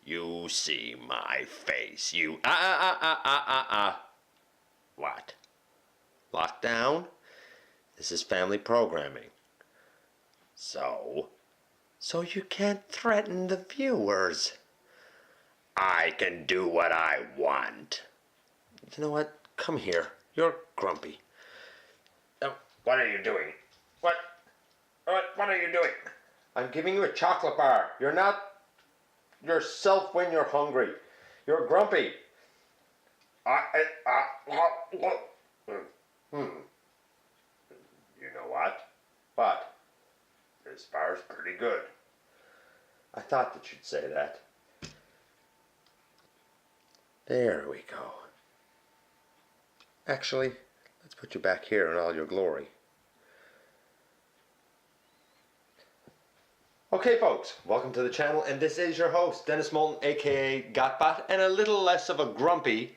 You see my face. You What? Lockdown? This is family programming. So you can't threaten the viewers. I can do what I want. You know what? Come here. You're grumpy. What are you doing? What are you doing? I'm giving you a chocolate bar. You're not yourself when you're hungry. You're grumpy. You know what? What? This bar's pretty good. I thought that you'd say that. There we go. Actually, let's put you back here in all your glory. Okay folks, welcome to the channel, and this is your host, Dennis Moulton, aka GotBot, and a little less of a grumpy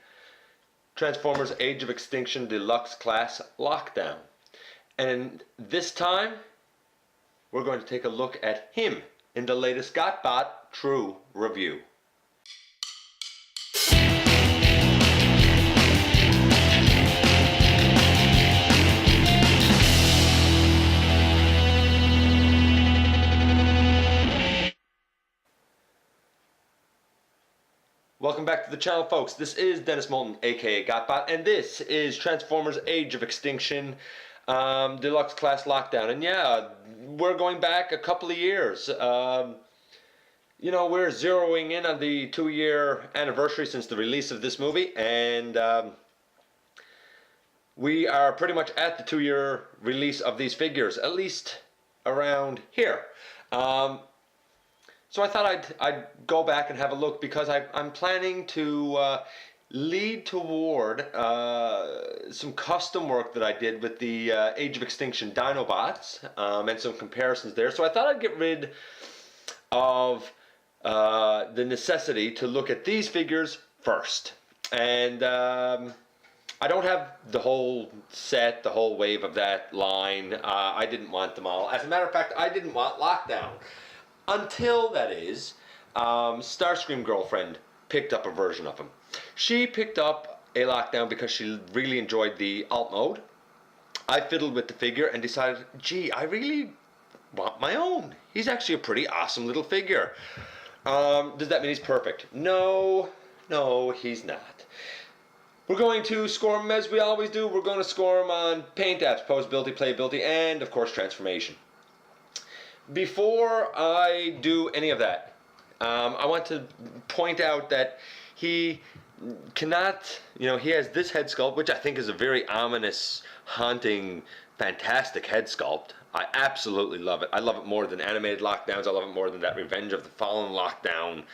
Transformers Age of Extinction Deluxe class Lockdown. And this time, we're going to take a look at him in the latest GotBot True Review. Welcome back to the channel, folks. This is Dennis Moulton, aka GotBot, and this is Transformers Age of Extinction Deluxe Class Lockdown. And yeah, we're going back a couple of years. You know, we're zeroing in on the 2-year anniversary since the release of this movie, and we are pretty much at the 2-year release of these figures, at least around here. So I thought I'd go back and have a look, because I'm planning to lead toward some custom work that I did with the Age of Extinction Dinobots and some comparisons there. So I thought I'd get rid of the necessity to look at these figures first. And I don't have the whole set, the whole wave of that line. I didn't want them all. As a matter of fact, I didn't want Lockdown. Until, that is, Starscream Girlfriend picked up a version of him. She picked up a Lockdown because she really enjoyed the alt mode. I fiddled with the figure and decided, gee, I really want my own. He's actually a pretty awesome little figure. Does that mean he's perfect? No, he's not. We're going to score him as we always do. We're going to score him on paint apps, posability, playability, and of course transformation. Before I do any of that, I want to point out that he cannot, you know, he has this head sculpt, which I think is a very ominous, haunting, fantastic head sculpt. I absolutely love it. I love it more than animated Lockdowns. I love it more than that Revenge of the Fallen Lockdown.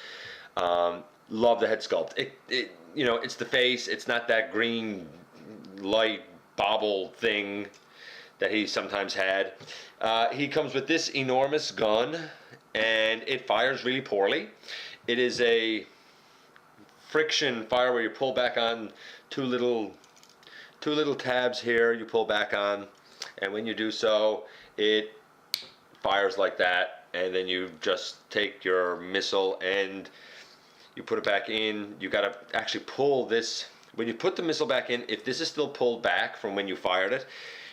Love the head sculpt. You know, it's the face. It's not that green light bobble thing that he sometimes had. He comes with this enormous gun, and it fires really poorly. It is a friction fire where you pull back on two little tabs here. You pull back on, and when you do so, it fires like that. And then you just take your missile and you put it back in. You got to actually pull this. When you put the missile back in, if this is still pulled back from when you fired it,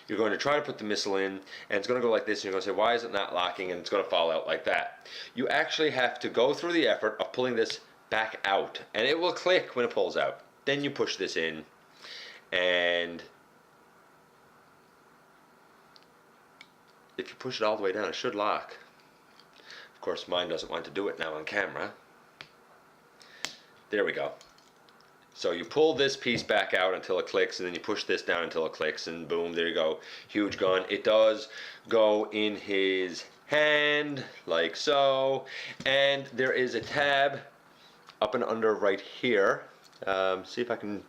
you're going to try to put the missile in, and it's going to go like this, and you're going to say, why is it not locking? And it's going to fall out like that. You actually have to go through the effort of pulling this back out, and it will click when it pulls out. Then you push this in, and if you push it all the way down, it should lock. Of course, mine doesn't want to do it now on camera. There we go. So you pull this piece back out until it clicks, and then you push this down until it clicks, and boom, there you go. Huge gun. It does go in his hand, like so. And there is a tab up and under right here. See if I can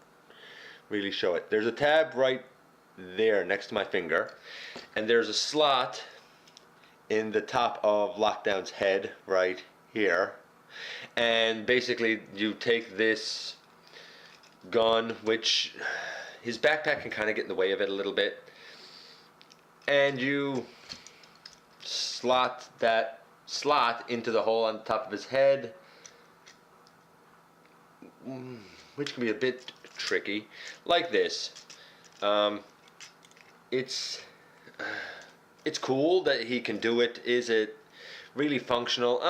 really show it. There's a tab right there next to my finger. And there's a slot in the top of Lockdown's head right here. And basically, you take this gun, which his backpack can kind of get in the way of it a little bit, and you slot that slot into the hole on the top of his head, which can be a bit tricky, like this. Um, it's it's cool that he can do it. Is it really functional?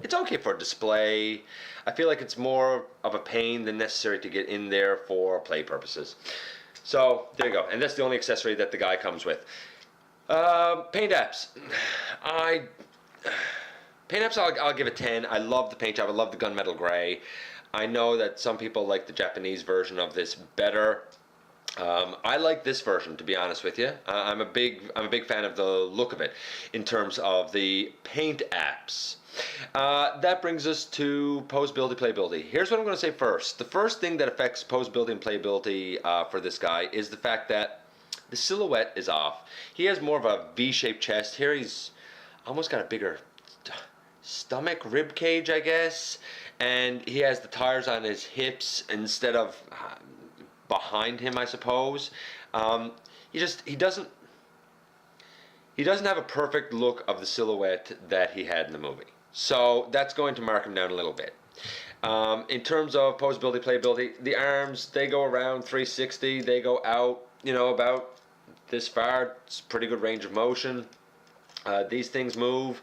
It's okay for display. I feel like it's more of a pain than necessary to get in there for play purposes. So there you go, and that's the only accessory that the guy comes with. Paint apps. I Paint apps, I'll give a 10. I love the paint job. I love the gunmetal gray. I know that some people like the Japanese version of this better. I like this version, to be honest with you. I'm a big fan of the look of it in terms of the paint apps. That brings us to posability, playability. Here's what I'm going to say first. The first thing that affects posability and playability for this guy is the fact that the silhouette is off. He has more of a V-shaped chest. Here he's almost got a bigger stomach, rib cage, I guess, and he has the tires on his hips instead of behind him, I suppose. He doesn't have a perfect look of the silhouette that he had in the movie, so that's going to mark him down a little bit. In terms of posability, playability, the arms, they go around 360. They go out, about this far. It's pretty good range of motion. These things move.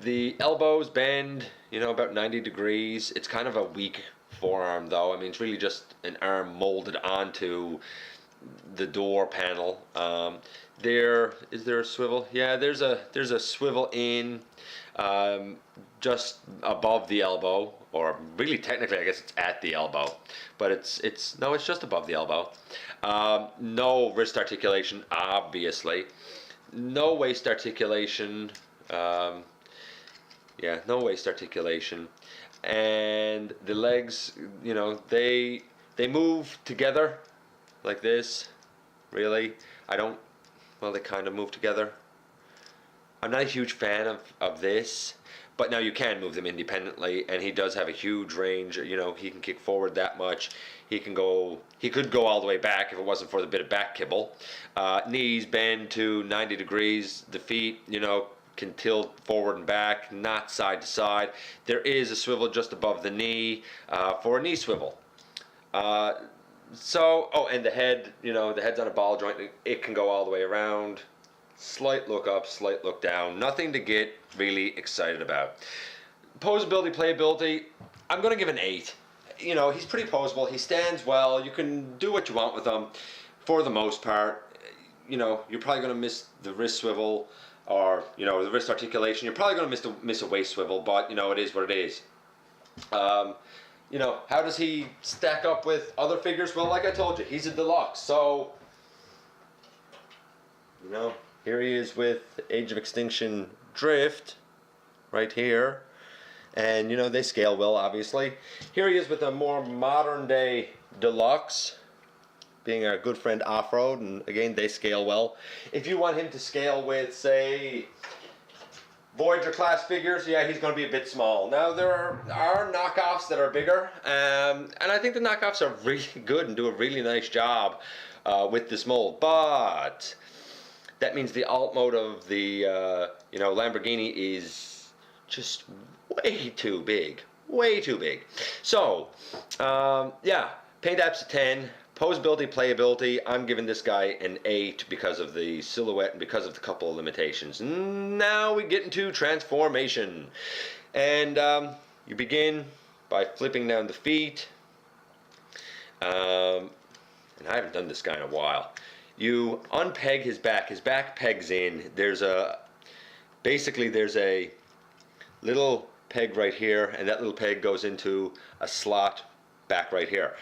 The elbows bend, about 90 degrees. It's kind of a weak forearm, though. I mean, it's really just an arm molded onto the door panel. Is there a swivel? Yeah, there's a swivel in just above the elbow, or really technically, I guess it's at the elbow, but it's just above the elbow. No wrist articulation, obviously. No waist articulation. No waist articulation, and the legs, they move together like this. Really, they kind of move together. I'm not a huge fan of this, but now you can move them independently, and he does have a huge range. He can kick forward that much. He could go all the way back if it wasn't for the bit of back kibble. Knees bend to 90 degrees. The feet, can tilt forward and back, not side to side. There is a swivel just above the knee for a knee swivel. And the head, the head's on a ball joint. It can go all the way around. Slight look up, slight look down. Nothing to get really excited about. Posability, playability, I'm going to give an 8. He's pretty posable. He stands well. You can do what you want with him for the most part. You're probably going to miss the wrist swivel, or the wrist articulation. You're probably going to miss a waist swivel, but it is what it is. How does he stack up with other figures? Well, like I told you, he's a deluxe. So here he is with Age of Extinction Drift right here, and they scale well, obviously. Here he is with a more modern day deluxe, being our good friend Off-Road, and again, they scale well. If you want him to scale with, say, Voyager class figures, yeah, he's going to be a bit small. Now, there are knockoffs that are bigger, and I think the knockoffs are really good and do a really nice job with this mold, but that means the alt mode of the Lamborghini is just way too big. Way too big. So, paint apps a 10. Posability, playability, I'm giving this guy an 8 because of the silhouette and because of the couple of limitations. Now we get into transformation. And you begin by flipping down the feet. And I haven't done this guy in a while. You unpeg his back. His back pegs in. There's a little peg right here, and that little peg goes into a slot back right here.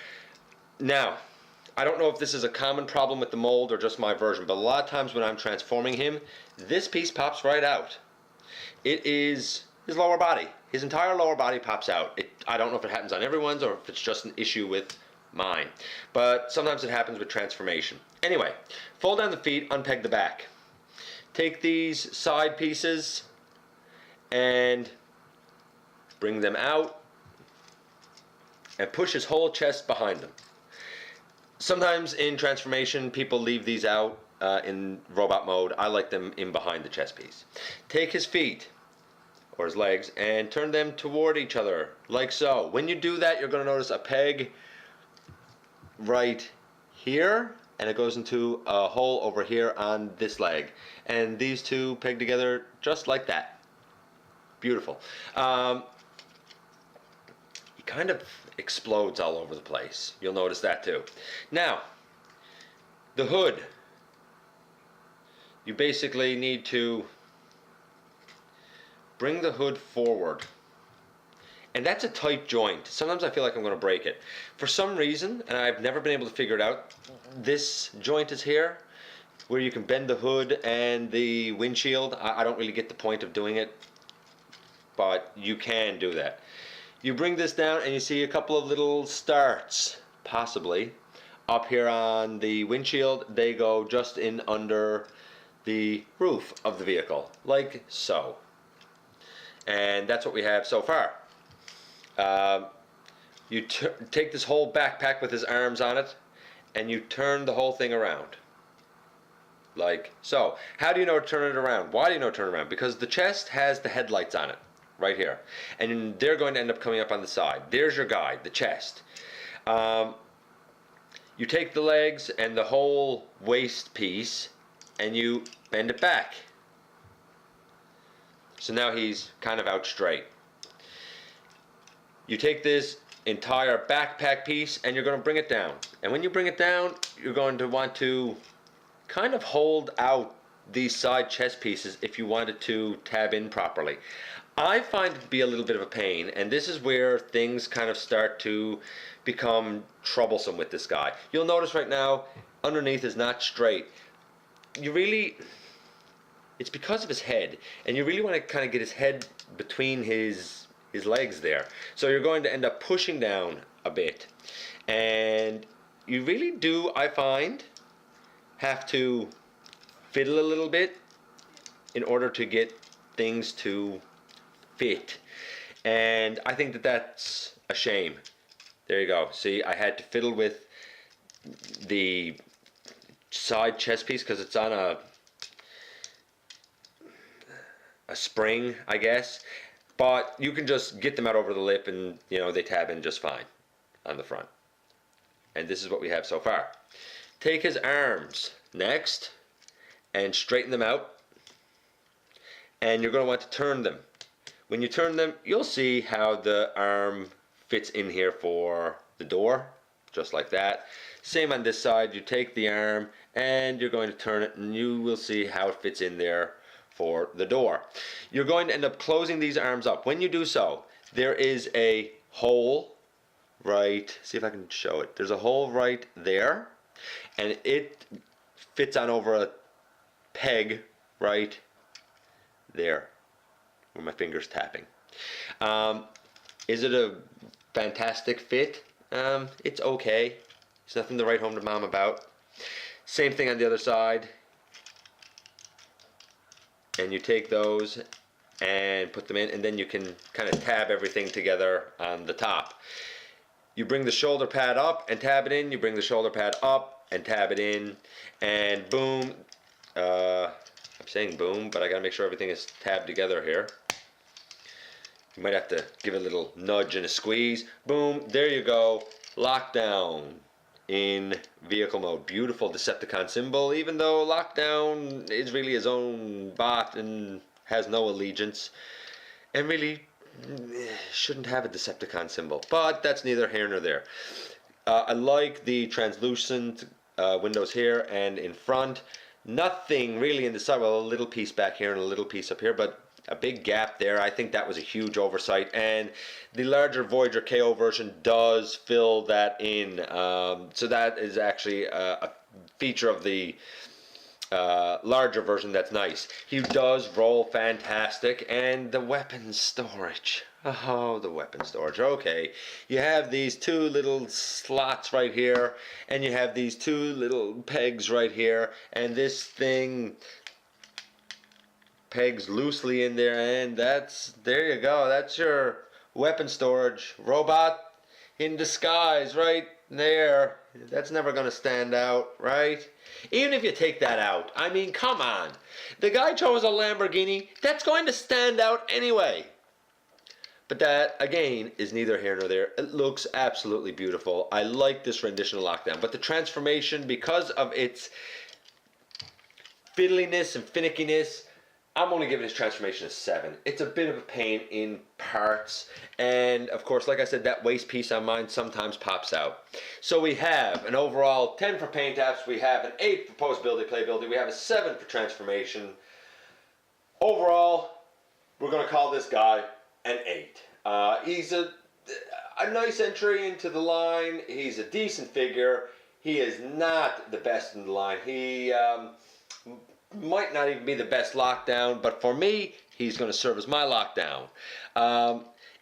Now, I don't know if this is a common problem with the mold or just my version, but a lot of times when I'm transforming him, this piece pops right out. It is his lower body. His entire lower body pops out. I don't know if it happens on everyone's or if it's just an issue with mine, but sometimes it happens with transformation. Anyway, fold down the feet, unpeg the back. Take these side pieces and bring them out and push his whole chest behind them. Sometimes in transformation, people leave these out in robot mode. I like them in behind the chest piece. Take his feet, or his legs, and turn them toward each other, like so. When you do that, you're going to notice a peg right here, and it goes into a hole over here on this leg. And these two peg together just like that. Beautiful. He kind of explodes all over the place. You'll notice that too. Now, the hood. You basically need to bring the hood forward. And that's a tight joint. Sometimes I feel like I'm going to break it. For some reason, and I've never been able to figure it out, this joint is here, where you can bend the hood and the windshield. I don't really get the point of doing it, but you can do that. You bring this down and you see a couple of little starts, possibly, up here on the windshield. They go just in under the roof of the vehicle, like so. And that's what we have so far. You take this whole backpack with his arms on it, and you turn the whole thing around, like so. How do you know to turn it around? Why do you know to turn it around? Because the chest has the headlights on it, right here, and they're going to end up coming up on the side. There's your guide, the chest. You take the legs and the whole waist piece, and you bend it back. So now he's kind of out straight. You take this entire backpack piece and you're going to bring it down. And when you bring it down, you're going to want to kind of hold out these side chest pieces if you wanted to tab in properly. I find it to be a little bit of a pain, and this is where things kind of start to become troublesome with this guy. You'll notice right now, underneath is not straight. It's because of his head, and you really want to kind of get his head between his legs there. So you're going to end up pushing down a bit, and you really do, I find, have to fiddle a little bit in order to get things to fit, and I think that that's a shame. There you go. See, I had to fiddle with the side chest piece because it's on a spring, I guess, but you can just get them out over the lip and, you know, they tab in just fine on the front. And this is what we have so far. Take his arms next and straighten them out, and you're going to want to turn them. When you turn them, you'll see how the arm fits in here for the door, just like that. Same on this side. You take the arm and you're going to turn it, and you will see how it fits in there for the door. You're going to end up closing these arms up. When you do so, there is a hole right, see if I can show it. There's a hole right there, and it fits on over a peg right there where my finger's tapping. Is it a fantastic fit? It's okay. It's nothing to write home to mom about. Same thing on the other side. And you take those and put them in, and then you can kind of tab everything together on the top. You bring the shoulder pad up and tab it in. You bring the shoulder pad up and tab it in, and boom. I'm saying boom, but I gotta make sure everything is tabbed together here. You might have to give it a little nudge and a squeeze. Boom, there you go. Lockdown in vehicle mode. Beautiful Decepticon symbol, even though Lockdown is really his own bot and has no allegiance, and really shouldn't have a Decepticon symbol. But that's neither here nor there. I like the translucent windows here and in front. Nothing really in the side. Well, a little piece back here and a little piece up here, but a big gap there. I think that was a huge oversight, and the larger Voyager KO version does fill that in. So that is actually a feature of the larger version that's nice. He does roll fantastic, and the weapon storage. Oh, the weapon storage. Okay, you have these two little slots right here, and you have these two little pegs right here, and this thing pegs loosely in there, and there you go. That's your weapon storage robot in disguise right there. That's never going to stand out, right? Even if you take that out, I mean, come on. The guy chose a Lamborghini. That's going to stand out anyway. But that, again, is neither here nor there. It looks absolutely beautiful. I like this rendition of Lockdown. But the transformation, because of its fiddliness and finickiness, I'm only giving this transformation a 7. It's a bit of a pain in parts. And, of course, like I said, that waist piece on mine sometimes pops out. So we have an overall 10 for paint apps. We have an 8 for postability, playability. We have a 7 for transformation. Overall, we're going to call this guy an 8. He's a nice entry into the line. He's a decent figure. He is not the best in the line. He might not even be the best Lockdown, but for me, he's going to serve as my Lockdown.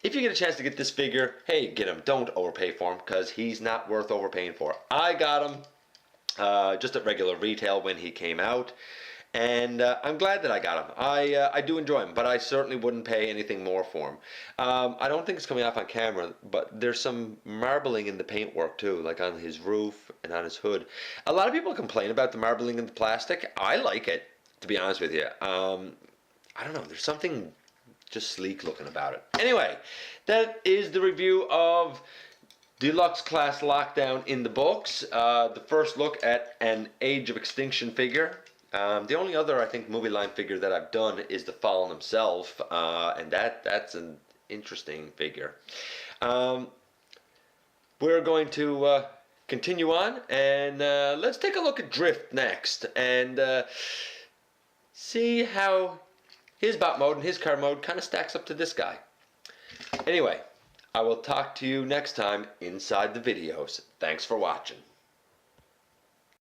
If you get a chance to get this figure, hey, get him. Don't overpay for him, because he's not worth overpaying for. I got him just at regular retail when he came out. And I'm glad that I got him. I do enjoy him, but I certainly wouldn't pay anything more for him. I don't think it's coming off on camera, but there's some marbling in the paintwork too, like on his roof and on his hood. A lot of people complain about the marbling in the plastic. I like it, to be honest with you. I don't know, there's something just sleek looking about it. Anyway, that is the review of Deluxe Class Lockdown in the books. The first look at an Age of Extinction figure. The only other, I think, movie line figure that I've done is the Fallen himself, and that's an interesting figure. We're going to continue on, and let's take a look at Drift next, and see how his bot mode and his car mode kind of stacks up to this guy. Anyway, I will talk to you next time inside the videos. Thanks for watching.